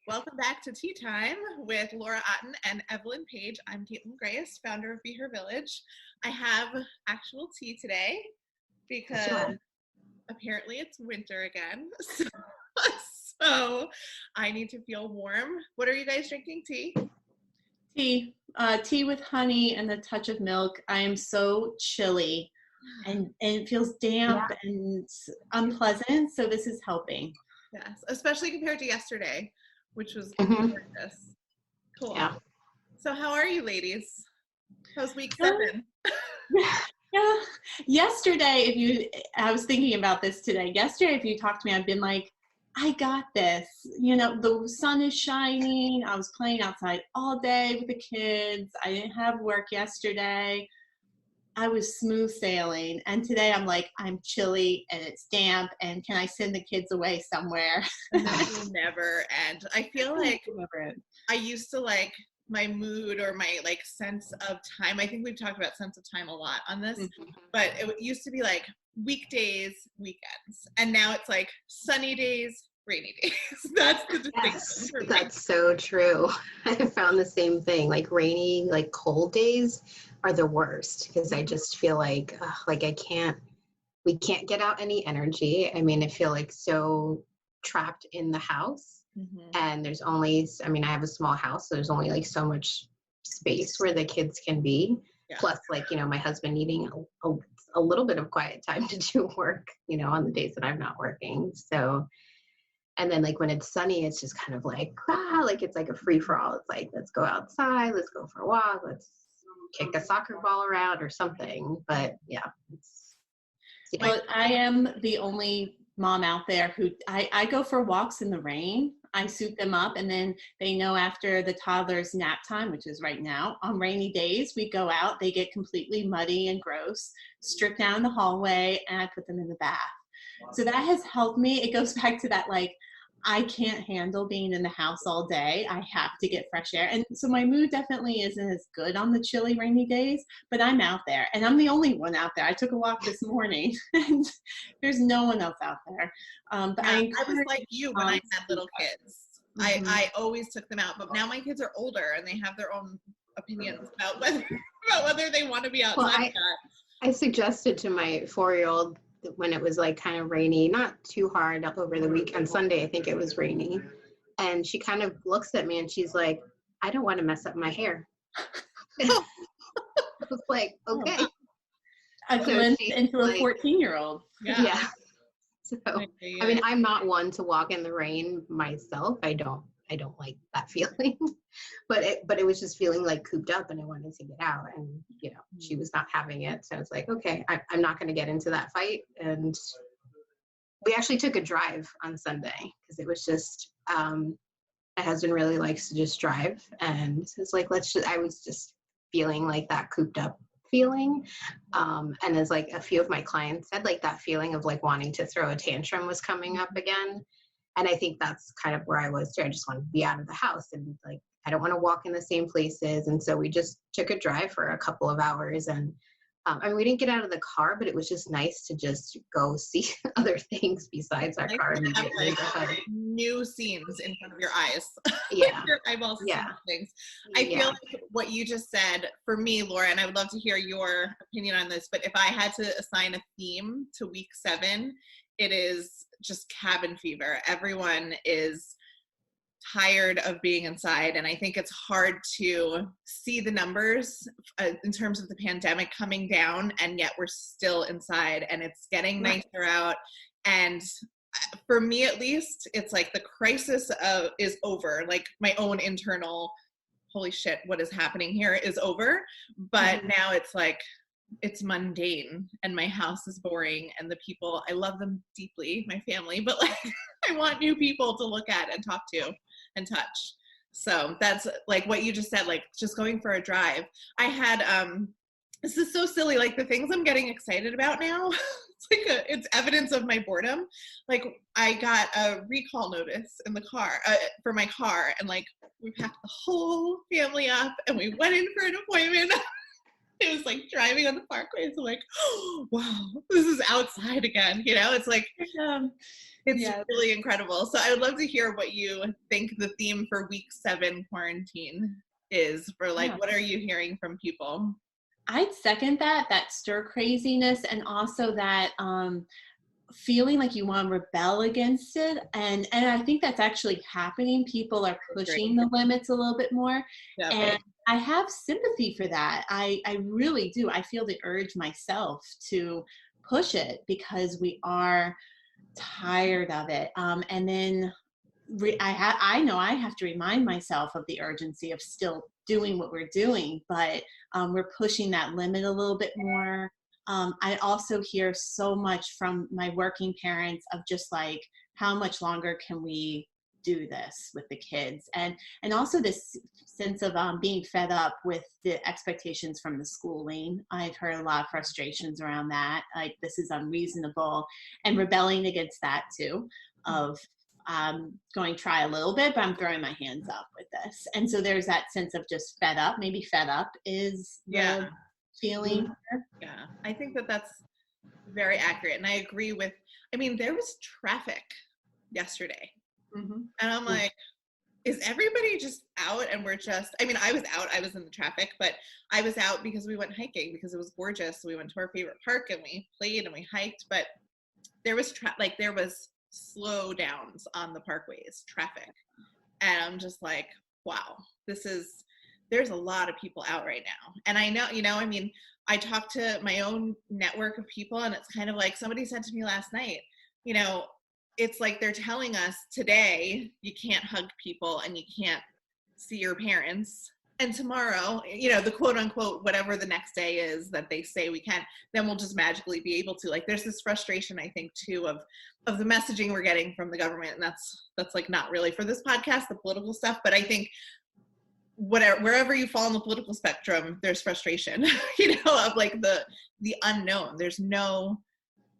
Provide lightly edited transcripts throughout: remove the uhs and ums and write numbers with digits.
Welcome back to Tea Time with Laura Otton and Evelyn Page. I'm Kaitlin McGreyes, founder of Be Her Village. I have actual tea today because apparently it's winter again. So I need to feel warm. What are you guys drinking? Tea? Tea with honey and a touch of milk. I am so chilly and it feels damp and unpleasant, so this is helping. Yes, especially compared to yesterday, which was gorgeous. Cool. Yeah. So how are you ladies? How's week 7? Yeah. Yesterday, I was thinking about this today. Yesterday, if you talked to me, I've been like, I got this. You know, the sun is shining. I was playing outside all day with the kids. I didn't have work yesterday. I was smooth sailing. And today I'm like, I'm chilly and it's damp. And can I send the kids away somewhere? That will never end. I feel like I used to like my mood or my like sense of time. I think we've talked about sense of time a lot on this, but it used to be like weekdays, weekends. And now it's like sunny days, rainy days. That's the distinction. Yes, that's so true. I found the same thing. Like rainy, like cold days are the worst because I just feel like we can't get out any energy. I mean, I feel like so trapped in the house and there's only, I have a small house, so there's only like so much space where the kids can be. Yeah. Plus like, my husband needing a little bit of quiet time to do work, on the days that I'm not working. So, and then like when it's sunny, it's just kind of like, like it's like a free for all. It's like, let's go outside, let's go for a walk, let's kick a soccer ball around or something. But yeah. Well, I am the only mom out there who I go for walks in the rain. I suit them up, and then they know after the toddler's nap time, which is right now, on rainy days, we go out, they get completely muddy and gross, strip down the hallway, and I put them in the bath. So that has helped me. It goes back to that, like, I can't handle being in the house all day. I have to get fresh air. And so my mood definitely isn't as good on the chilly, rainy days, but I'm out there and I'm the only one out there. I took a walk this morning and there's no one else out there. But I was like you when I had little kids. I always took them out, but now my kids are older and they have their own opinions about whether they want to be outside. Well, I suggested to my 4-year-old when it was like kind of rainy, not too hard over the weekend, Sunday, I think it was rainy. And she kind of looks at me and she's like, I don't want to mess up my hair. I was like, okay. I glimpsed into a 14-year-old. Yeah. So, I'm not one to walk in the rain myself. I don't like that feeling, but it was just feeling like cooped up and I wanted to get out and, she was not having it. So I was like, okay, I'm not going to get into that fight. And we actually took a drive on Sunday because it was just, my husband really likes to just drive. And so it's like, I was just feeling like that cooped up feeling. And as like a few of my clients said, like that feeling of like wanting to throw a tantrum was coming up again. And I think that's kind of where I was too. I just wanted to be out of the house and like, I don't want to walk in the same places. And so we just took a drive for a couple of hours and we didn't get out of the car, but it was just nice to just go see other things besides our car. Like new scenes in front of your eyes. Yeah. Your eyeballs see things. I feel like what you just said for me, Laura, and I would love to hear your opinion on this, but if I had to assign a theme to week 7, it is just cabin fever. Everyone is tired of being inside, and I think it's hard to see the numbers in terms of the pandemic coming down, and yet we're still inside and it's getting nicer out. And for me at least, it's like the crisis is over, like my own internal holy shit, what is happening here is over. But now it's like it's mundane and my house is boring and the people, I love them deeply, my family, but like I want new people to look at and talk to and touch. So that's like what you just said, like just going for a drive. I had this is so silly, like the things I'm getting excited about now, it's evidence of my boredom. Like I got a recall notice in the car for my car, and like we packed the whole family up and we went in for an appointment. it was like driving on the parkways. I'm like, oh, wow, this is outside again. You know, it's like, it's really incredible. So I would love to hear what you think the theme for week 7 quarantine is, for like, what are you hearing from people? I'd second that stir craziness, and also that feeling like you want to rebel against it. And I think that's actually happening. People are pushing the limits a little bit more. And I have sympathy for that. I really do. I feel the urge myself to push it because we are tired of it. And then I know I have to remind myself of the urgency of still doing what we're doing, but we're pushing that limit a little bit more. I also hear so much from my working parents of just like, how much longer can we do this with the kids? And also this sense of being fed up with the expectations from the schooling. I've heard a lot of frustrations around that. Like, this is unreasonable, and rebelling against that too, of going try a little bit, but I'm throwing my hands up with this. And so there's that sense of just fed up. Maybe fed up is the feeling. Yeah, I think that's very accurate. And I agree with, I mean, there was traffic yesterday. And I'm like, is everybody just out and we're just, I mean, I was out, I was in the traffic, but I was out because we went hiking because it was gorgeous. We went to our favorite park and we played and we hiked, but there was there was slow downs on the parkways, traffic. And I'm just like, wow, there's a lot of people out right now. And I know, you know, I mean, I talked to my own network of people, and it's kind of like, somebody said to me last night, you know, it's like they're telling us today you can't hug people and you can't see your parents, and tomorrow, you know, the quote unquote whatever the next day is that they say we can, then we'll just magically be able to. Like, there's this frustration, I think, too, of the messaging we're getting from the government, and that's like not really for this podcast, the political stuff, but I think wherever you fall on the political spectrum, there's frustration, you know, of like the unknown. There's no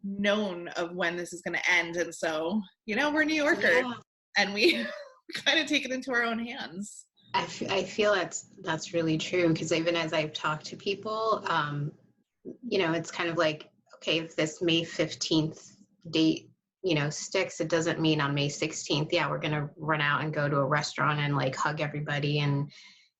known of when this is going to end. And so, you know, we're New Yorkers, and we kind of take it into our own hands. I feel that's really true, because even as I've talked to people, you know, it's kind of like, okay, if this May 15th date, you know, sticks, it doesn't mean on May 16th, we're going to run out and go to a restaurant and like hug everybody, and,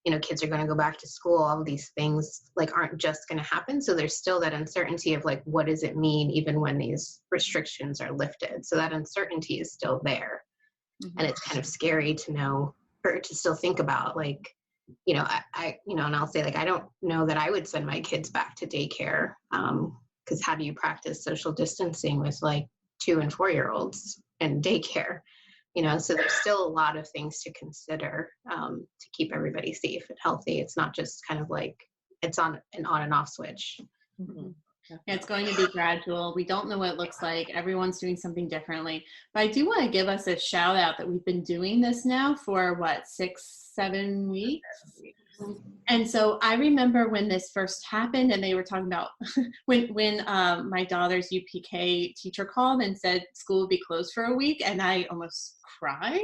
you know, kids are going to go back to school. All these things like aren't just going to happen. So there's still that uncertainty of like, what does it mean even when these restrictions are lifted? So that uncertainty is still there. And it's kind of scary to know, or to still think about, like, you know, I you know, and I'll say, like, I don't know that I would send my kids back to daycare, because how do you practice social distancing with like 2 and 4-year-olds in daycare? You know, so there's still a lot of things to consider to keep everybody safe and healthy. It's not just kind of like it's on and off switch. Yeah, it's going to be gradual. We don't know what it looks like. Everyone's doing something differently. But I do want to give us a shout out that we've been doing this now for 6-7 weeks. And so I remember when this first happened, and they were talking about when my daughter's UPK teacher called and said school would be closed for a week, and I almost cried.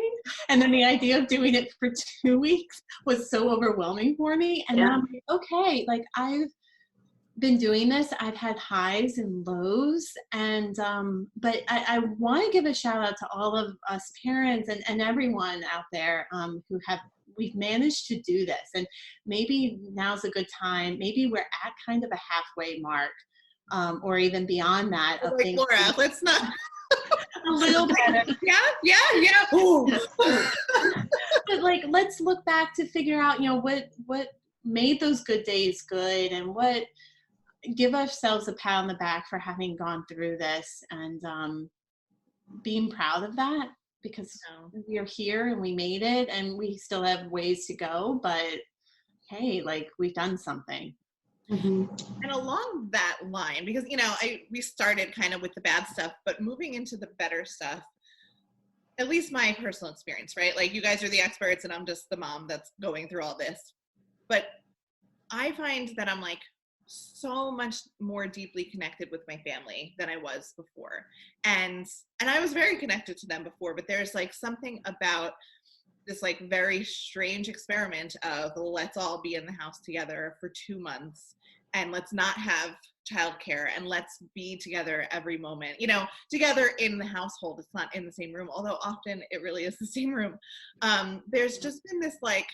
And then the idea of doing it for 2 weeks was so overwhelming for me. And then I'm like, okay, like, I've been doing this. I've had highs and lows, and but I want to give a shout out to all of us parents and everyone out there we've managed to do this, and maybe now's a good time. Maybe we're at kind of a halfway mark, or even beyond that. Of like, Laura, let's not. A little better. Yeah. But like, let's look back to figure out, you know, what made those good days good, and what. Give ourselves a pat on the back for having gone through this, and being proud of that, because we're here and we made it, and we still have ways to go, but hey, like, we've done something. And along that line, because, you know, we started kind of with the bad stuff, but moving into the better stuff, at least my personal experience, right? Like, you guys are the experts and I'm just the mom that's going through all this. But I find that I'm like so much more deeply connected with my family than I was before. And I was very connected to them before, but there's like something about this like very strange experiment of let's all be in the house together for 2 months and let's not have childcare, and let's be together every moment, together in the household. It's not in the same room, although often it really is the same room. There's just been this like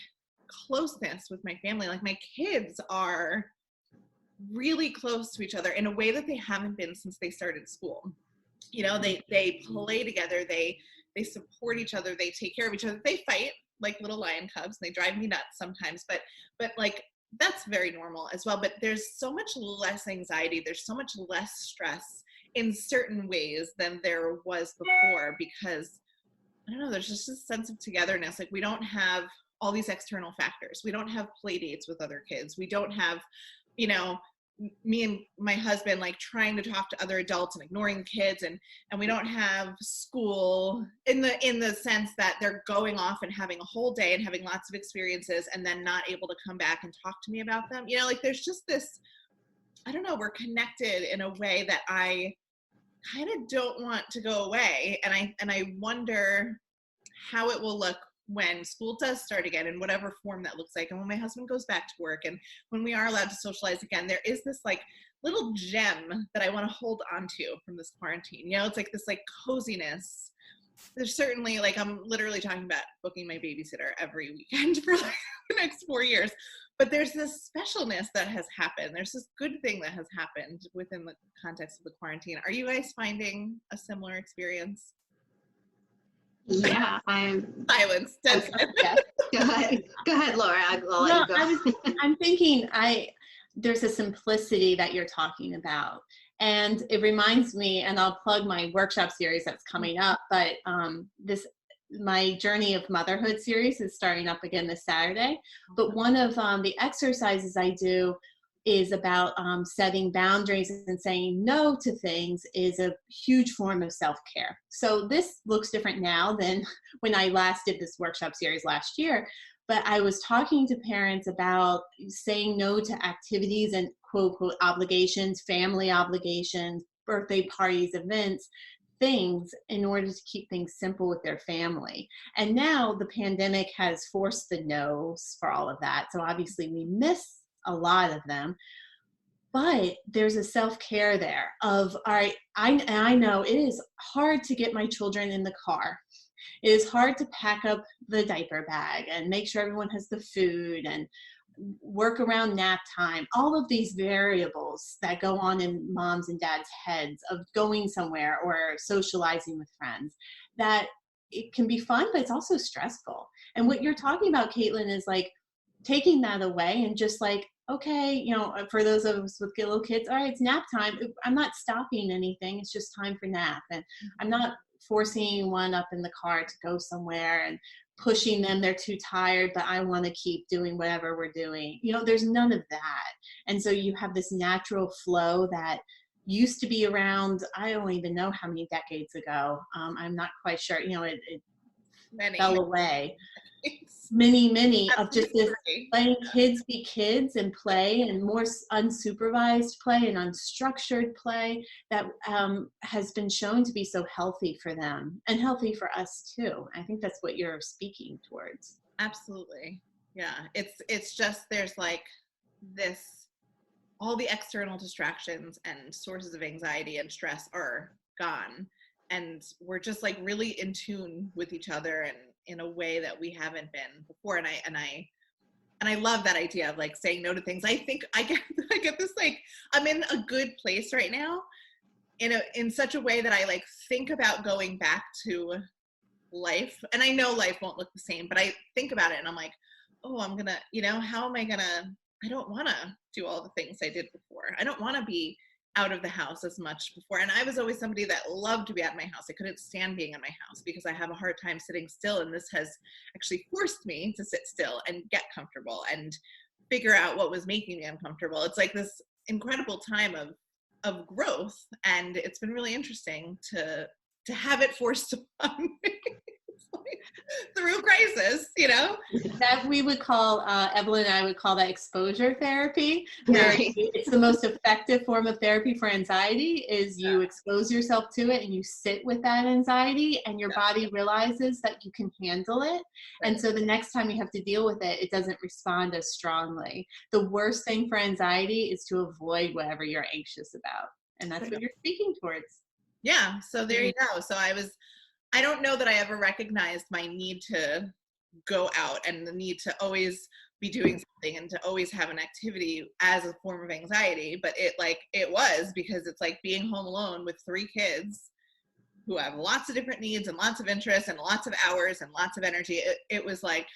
closeness with my family. Like my kids are really close to each other in a way that they haven't been since they started school. They play together, they support each other, they take care of each other, they fight like little lion cubs, and they drive me nuts sometimes, but like that's very normal as well. But there's so much less anxiety, there's so much less stress in certain ways than there was before, because I don't know, there's just a sense of togetherness. Like we don't have all these external factors. We don't have play dates with other kids. We don't have, me and my husband like trying to talk to other adults and ignoring the kids, and we don't have school in the sense that they're going off and having a whole day and having lots of experiences and then not able to come back and talk to me about them. Like there's just this, I don't know, we're connected in a way that I kind of don't want to go away. And I wonder how it will look when school does start again, in whatever form that looks like, and when my husband goes back to work, and when we are allowed to socialize again. There is this like little gem that I want to hold on to from this quarantine. It's like this like coziness. There's certainly like, I'm literally talking about booking my babysitter every weekend for like the next 4 years, but there's this specialness that has happened. There's this good thing that has happened within the context of the quarantine. Are you guys finding a similar experience? Yeah, I'm silence. Yeah. Go ahead, Laura. I'll let you go. I'm thinking there's a simplicity that you're talking about, and it reminds me, and I'll plug my workshop series that's coming up, but my Journey of Motherhood series is starting up again this Saturday. But one of the exercises I do is about setting boundaries and saying no to things is a huge form of self-care. So this looks different now than when I last did this workshop series last year, but I was talking to parents about saying no to activities and quote, quote, obligations, family obligations, birthday parties, events, things, in order to keep things simple with their family. And now the pandemic has forced the no's for all of that. So obviously we miss a lot of them, but there's a self-care there of, all right, I know it is hard to get my children in the car. It is hard to pack up the diaper bag and make sure everyone has the food and work around nap time, all of these variables that go on in moms and dads' heads of going somewhere or socializing with friends, that it can be fun, but it's also stressful. And what you're talking about, Kaitlin, is like taking that away and just like, okay, for those of us with little kids, all right, it's nap time. I'm not stopping anything. It's just time for nap. And I'm not forcing one up in the car to go somewhere and pushing them. They're too tired, but I want to keep doing whatever we're doing. There's none of that. And so you have this natural flow that used to be around, I don't even know how many decades ago. I'm not quite sure. It fell away. Many of just this letting kids be kids and play, and more unsupervised play and unstructured play that has been shown to be so healthy for them and healthy for us too. I think that's what you're speaking towards. Absolutely. Yeah. It's just, there's like this, all the external distractions and sources of anxiety and stress are gone. And we're just like really in tune with each other and in a way that we haven't been before. And I love that idea of like saying no to things. I think I get this, like, I'm in a good place right now in such a way that I like think about going back to life. And I know life won't look the same, but I think about it and I'm like, oh, I'm gonna, how am I gonna, I don't wanna do all the things I did before. I don't wanna be out of the house as much before. And I was always somebody that loved to be at my house. I couldn't stand being in my house because I have a hard time sitting still. And this has actually forced me to sit still and get comfortable and figure out what was making me uncomfortable. It's like this incredible time of growth. And it's been really interesting to have it forced upon me. Through crisis, you know? That we would call, Evelyn and I would call that exposure therapy. Right. It's the most effective form of therapy for anxiety is you expose yourself to it and you sit with that anxiety and your body realizes that you can handle it. And so the next time you have to deal with it, it doesn't respond as strongly. The worst thing for anxiety is to avoid whatever you're anxious about. And that's what you're speaking towards. Yeah. So there you go. So I don't know that I ever recognized my need to go out and the need to always be doing something and to always have an activity as a form of anxiety, but it was because it's like being home alone with 3 kids who have lots of different needs and lots of interests and lots of hours and lots of energy. It was like,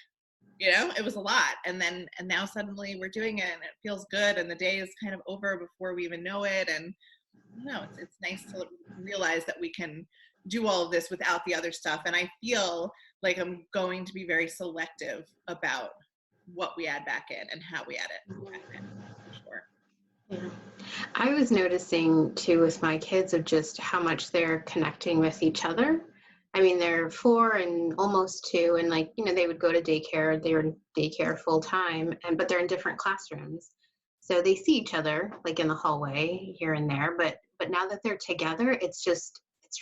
you know, it was a lot. And now suddenly we're doing it and it feels good and the day is kind of over before we even know it. And I don't know, it's nice to realize that we can do all of this without the other stuff. And I feel like I'm going to be very selective about what we add back in and how we add it back in, for sure. Yeah. I was noticing too with my kids of just how much they're connecting with each other. I mean, they're 4 and almost 2, and like, you know, they would go to daycare. They were in daycare full time, but they're in different classrooms. So they see each other like in the hallway here and there, but now that they're together, it's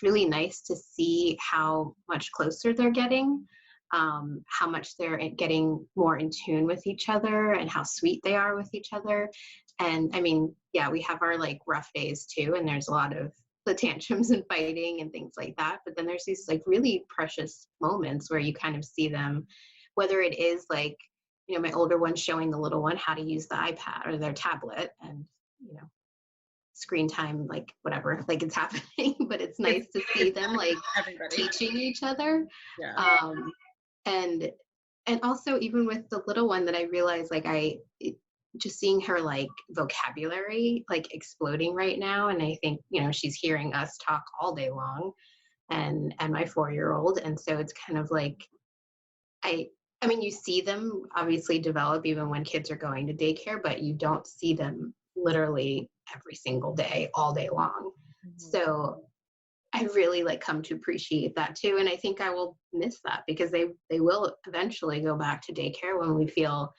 really nice to see how much closer they're getting, how much they're getting more in tune with each other and how sweet they are with each other. And I mean, yeah, we have our like rough days too, and there's a lot of the tantrums and fighting and things like that. But then there's these like really precious moments where you kind of see them, whether it is like, you know, my older one showing the little one how to use the iPad or their tablet and, you know, screen time, like whatever, like it's happening, but it's nice to see them like teaching each other. Yeah. And also even with the little one that I realized like just seeing her like vocabulary like exploding right now. And I think, you know, she's hearing us talk all day long and my 4-year-old. And so it's kind of like, I mean, you see them obviously develop even when kids are going to daycare, but you don't see them literally every single day, all day long. Mm-hmm. So I really like come to appreciate that too. And I think I will miss that because they will eventually go back to daycare when we feel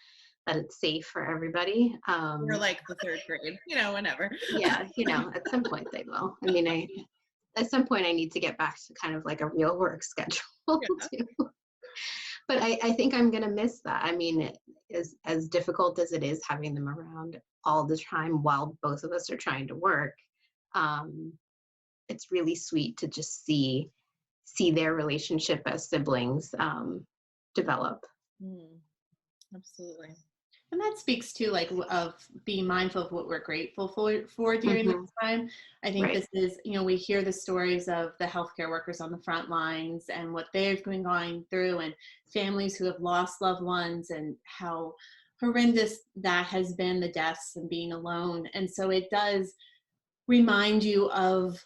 that it's safe for everybody. Or like the 3rd grade, you know, whenever. Yeah, you know, at some point they will. I mean, at some point I need to get back to kind of like a real work schedule too. But I think I'm going to miss that. I mean, as difficult as it is having them around all the time while both of us are trying to work, it's really sweet to just see their relationship as siblings develop. Absolutely. And that speaks to like of being mindful of what we're grateful for during this time. I think this is, you know, we hear the stories of the healthcare workers on the front lines and what they've been going through and families who have lost loved ones and how horrendous that has been, the deaths and being alone. And so it does remind you of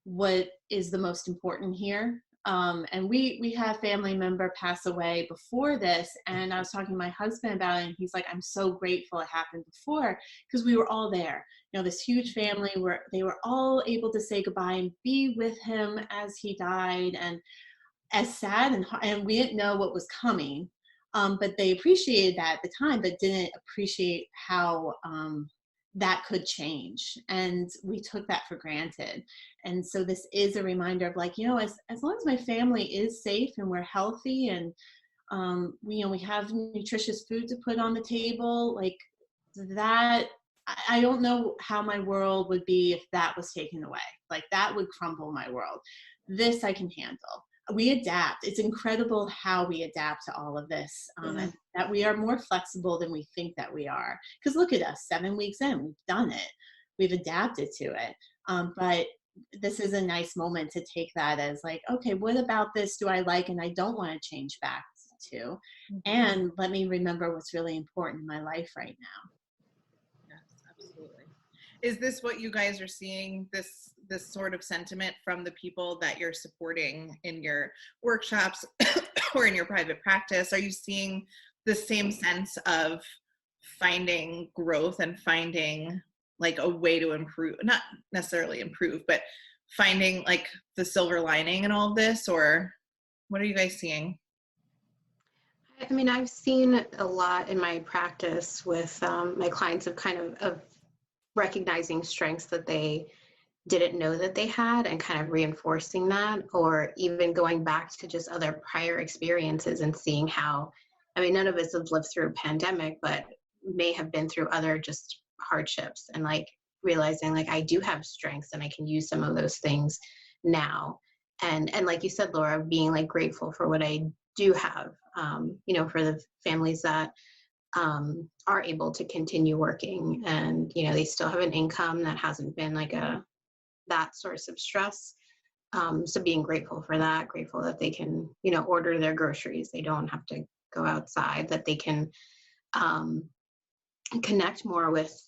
what is the most important here. And we had a family member pass away before this, and I was talking to my husband about it, and he's like, I'm so grateful it happened before, because we were all there. You know, this huge family where they were all able to say goodbye and be with him as he died, and as sad, and we didn't know what was coming, but they appreciated that at the time, but didn't appreciate how that could change. And we took that for granted. And so this is a reminder of like, you know, as long as my family is safe and we're healthy and, we have nutritious food to put on the table, like that, I don't know how my world would be if that was taken away. Like that would crumble my world. This I can handle. We adapt. It's incredible how we adapt to all of this, and that we are more flexible than we think that we are. Because look at us, 7 weeks in, we've done it. We've adapted to it. But this is a nice moment to take that as like, okay, what about this do I like and I don't want to change back to? And let me remember what's really important in my life right now. Yes, absolutely. Is this what you guys are seeing, this sort of sentiment from the people that you're supporting in your workshops or in your private practice? Are you seeing the same sense of finding growth and finding like a way to improve, not necessarily improve, but finding like the silver lining in all of this? Or what are you guys seeing? I mean, I've seen a lot in my practice with my clients of kind of recognizing strengths that they didn't know that they had and kind of reinforcing that, or even going back to just other prior experiences and seeing how, I mean, none of us have lived through a pandemic, but may have been through other just hardships, and like realizing like I do have strengths and I can use some of those things now. And like you said, Laura, being like grateful for what I do have, for the families that are able to continue working, and they still have an income that hasn't been like that source of stress. So being grateful for that, grateful that they can order their groceries, they don't have to go outside, that they can connect more with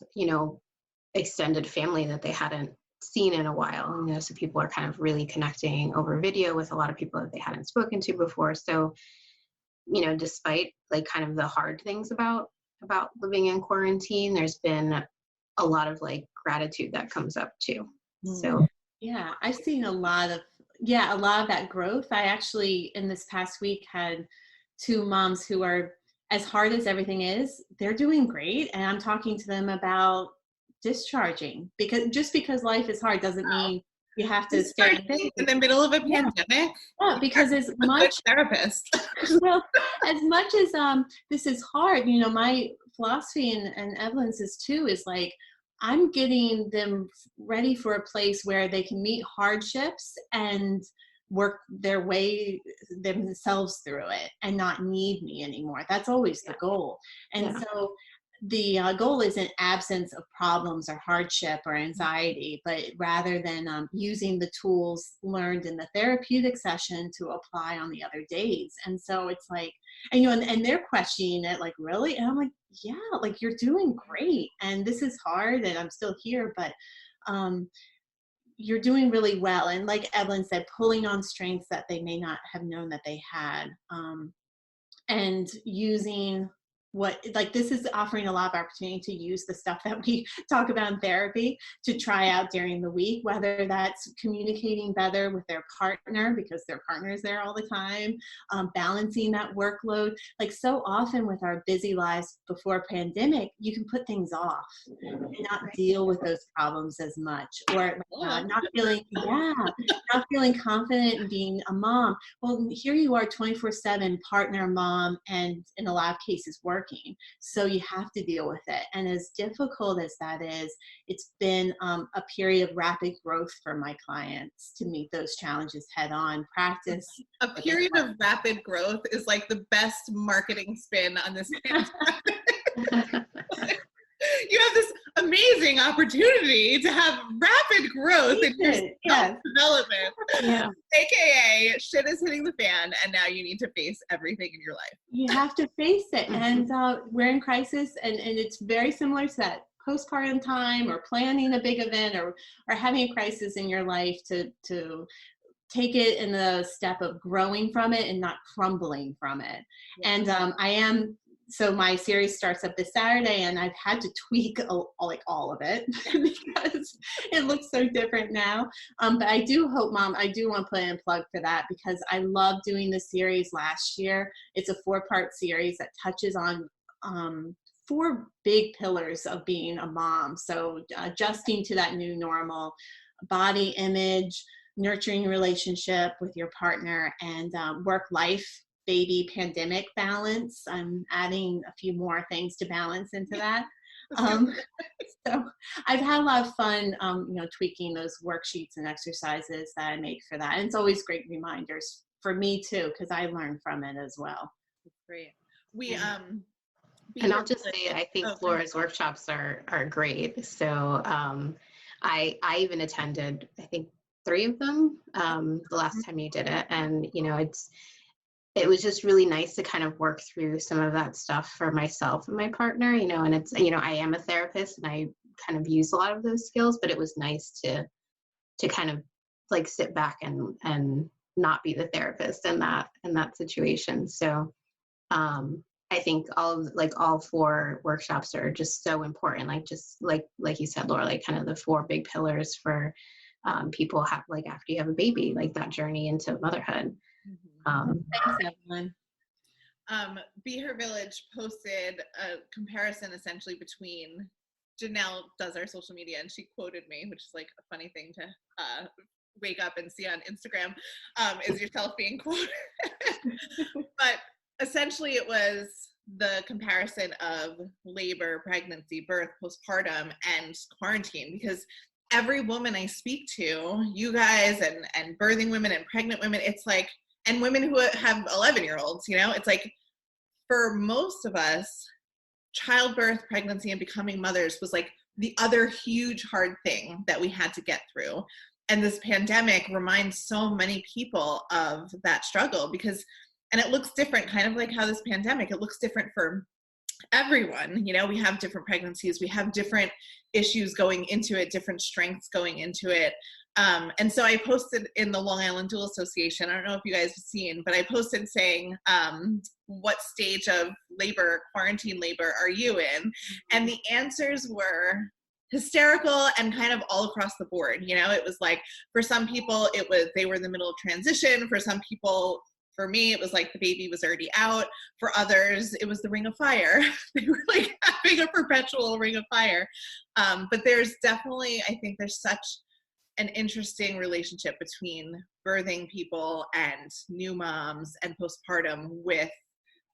extended family that they hadn't seen in a while. So people are kind of really connecting over video with a lot of people that they hadn't spoken to before. So despite like kind of the hard things about living in quarantine, there's been a lot of like gratitude that comes up too. So yeah, I've seen a lot of that growth. I actually in this past week had 2 moms who are, as hard as everything is, they're doing great, and I'm talking to them about discharging, because life is hard doesn't mean you have to stay in the middle of a pandemic. Yeah, because as much therapist. Well, as much as this is hard, my philosophy and Evelyn's is too, is like I'm getting them ready for a place where they can meet hardships and work their way themselves through it and not need me anymore. That's always the goal. And so the goal isn't absence of problems or hardship or anxiety, but rather than using the tools learned in the therapeutic session to apply on the other days. And so it's like, and they're questioning it like, really? And I'm like, yeah, like you're doing great. And this is hard and I'm still here, but you're doing really well. And like Evelyn said, pulling on strengths that they may not have known that they had, and using this is offering a lot of opportunity to use the stuff that we talk about in therapy to try out during the week, whether that's communicating better with their partner because their partner is there all the time, balancing that workload. Like so often with our busy lives before pandemic, you can put things off and not deal with those problems as much, or not feeling confident in being a mom. Well, here you are 24/7 partner, mom, and in a lot of cases working. So you have to deal with it. And as difficult as that is, it's been a period of rapid growth for my clients to meet those challenges head on. Practice. A period of rapid growth is like the best marketing spin on this pandemic. You have this amazing opportunity to have rapid growth in your self-development. Yeah. AKA shit is hitting the fan and now you need to face everything in your life. You have to face it. And we're in crisis, and it's very similar to that postpartum time or planning a big event or having a crisis in your life to take it in the step of growing from it and not crumbling from it. Yeah. And so my series starts up this Saturday, and I've had to tweak all of it because it looks so different now. But I do hope, Mom, I do want to put in a plug for that because I loved doing the series last year. It's a 4-part series that touches on 4 big pillars of being a mom. So adjusting to that new normal, body image, nurturing relationship with your partner, and work-life, baby, pandemic balance. I'm adding a few more things to balance into that. So I've had a lot of fun, tweaking those worksheets and exercises that I make for that. And it's always great reminders for me too, because I learn from it as well. Great. And I'll just say, I think Laura's workshops are great. So I even attended, I think 3 of them the last time you did it. And, it was just really nice to kind of work through some of that stuff for myself and my partner, and it's, I am a therapist and I kind of use a lot of those skills, but it was nice to kind of like sit back and not be the therapist in that situation. So I think all 4 workshops are just so important. Like you said, Laura, like kind of the 4 big pillars for people have after you have a baby, like that journey into motherhood. Thanks, Evelyn. Be Her Village posted a comparison essentially between, Janelle does our social media, and she quoted me, which is like a funny thing to wake up and see on Instagram, is yourself being quoted. But essentially it was the comparison of labor, pregnancy, birth, postpartum, and quarantine, because every woman I speak to, you guys and birthing women and pregnant women, it's like, and women who have 11-year-olds, you know, it's like, for most of us, childbirth, pregnancy, and becoming mothers was like the other huge hard thing that we had to get through. And this pandemic reminds so many people of that struggle, because, and it looks different, kind of like how this pandemic, it looks different for everyone. You know, we have different pregnancies, we have different issues going into it, different strengths going into it. And so I posted in the Long Island Dual Association, I don't know if you guys have seen, but I posted saying, what stage of labor, quarantine labor, are you in? And the answers were hysterical and kind of all across the board. You know, it was like, for some people, they were in the middle of transition. For some people, for me, it was like the baby was already out. For others, it was the ring of fire. They were like having a perpetual ring of fire. But there's definitely, I think there's such an interesting relationship between birthing people and new moms and postpartum with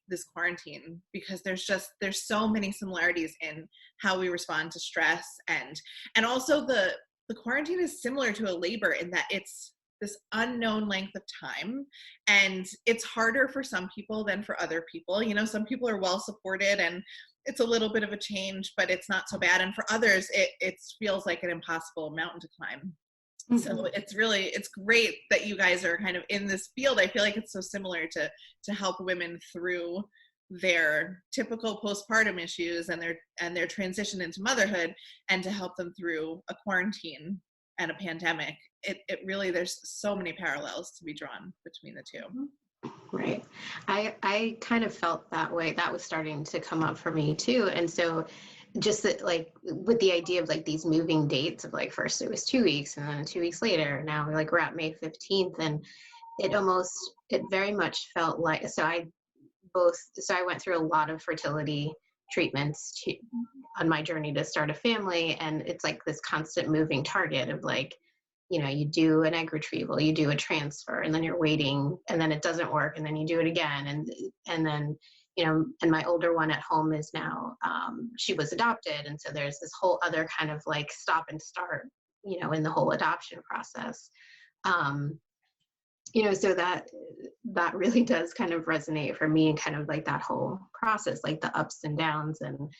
this quarantine, because there's so many similarities in how we respond to stress, and also the quarantine is similar to a labor in that it's this unknown length of time, and it's harder for some people than for other people. You know, some people are well supported and it's a little bit of a change, but it's not so bad, and for others it feels like an impossible mountain to climb. Mm-hmm. So it's great that you guys are kind of in this field. I feel like it's so similar to help women through their typical postpartum issues and their transition into motherhood, and to help them through a quarantine and a pandemic. It really, there's so many parallels to be drawn between the two. Right. I kind of felt that way. That was starting to come up for me too. And so just that, like, with the idea of like these moving dates of like, first it was 2 weeks and then 2 weeks later, now we're at May 15th, and it very much felt like, so I went through a lot of fertility treatments on my journey to start a family. And it's like this constant moving target of like, you know, you do an egg retrieval, you do a transfer, and then you're waiting, and then it doesn't work, and then you do it again. And then, you know, and my older one at home is now, she was adopted. And so there's this whole other kind of like stop and start, you know, in the whole adoption process. You know, so that really does kind of resonate for me, and kind of like that whole process, like the ups and downs. And,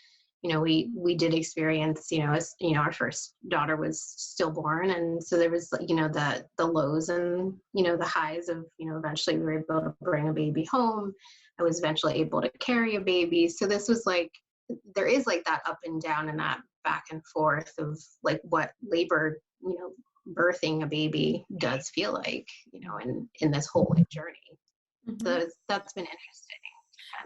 you know, we did experience, you know, as, you know, our first daughter was stillborn. And so there was, you know, the lows and, you know, the highs of, you know, eventually we were able to bring a baby home. I was eventually able to carry a baby. So this was like, there is like that up and down and that back and forth of like what labor, you know, birthing a baby does feel like, you know, in this whole journey. Mm-hmm. So that's been interesting.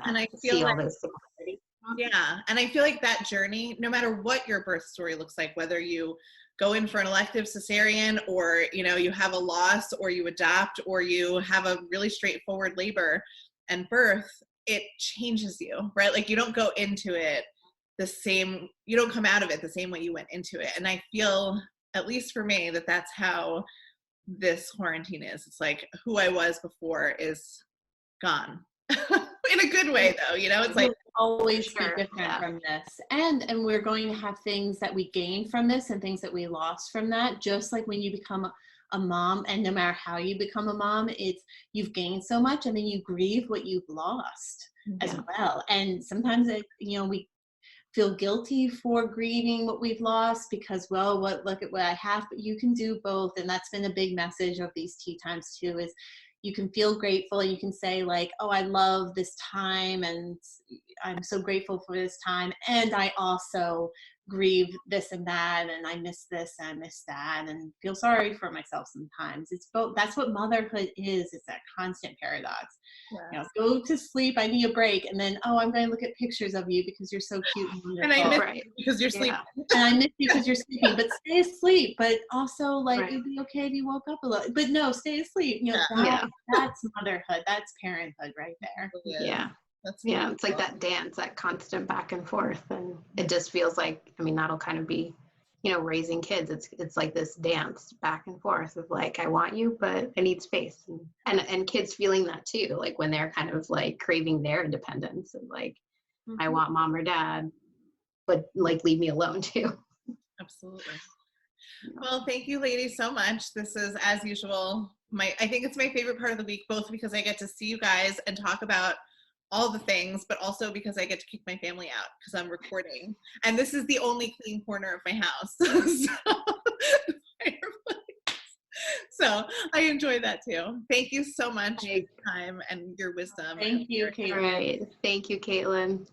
And I feel like, all those similarities. Yeah. And I feel like that journey, no matter what your birth story looks like, whether you go in for an elective cesarean, or, you know, you have a loss, or you adopt, or you have a really straightforward labor and birth, it changes you, right? Like, you don't go into it the same, you don't come out of it the same way you went into it. And I feel, at least for me, that's how this quarantine is. It's like, who I was before is gone. In a good way, though, you know, it's like, always be different from this, and we're going to have things that we gain from this and things that we lost from that. Just like when you become a mom, and no matter how you become a mom, it's, you've gained so much, and then you grieve what you've lost as well. And sometimes you know, we feel guilty for grieving what we've lost because, well, look at what I have, but you can do both. And that's been a big message of these tea times too, is you can feel grateful, and you can say like, oh, I love this time, and I'm so grateful for this time, and I also grieve this and that, and I miss this and I miss that, and feel sorry for myself sometimes. It's both. That's what motherhood is. It's that constant paradox. Yeah. You know, go to sleep, I need a break, and then, oh, I'm going to look at pictures of you because you're so cute and wonderful. And I miss you because you're sleeping. And I miss you because you're sleeping, but stay asleep. But also, like, it'd be okay if you woke up a little, but no, stay asleep. You know, that's motherhood. That's parenthood right there. Yeah. That's yeah, it's like that dance, that constant back and forth. And it just feels like, I mean, that'll kind of be, you know, raising kids. It's like this dance back and forth of like, I want you, but I need space. And kids feeling that too, like when they're kind of like craving their independence and like, I want mom or dad, but like leave me alone too. Absolutely. Well, thank you ladies so much. This is, as usual, I think it's my favorite part of the week, both because I get to see you guys and talk about all the things, but also because I get to kick my family out because I'm recording. And this is the only clean corner of my house. So I enjoy that too. Thank you so much for your time and your wisdom. Thank you, Kaitlin. All right. Thank you, Kaitlin.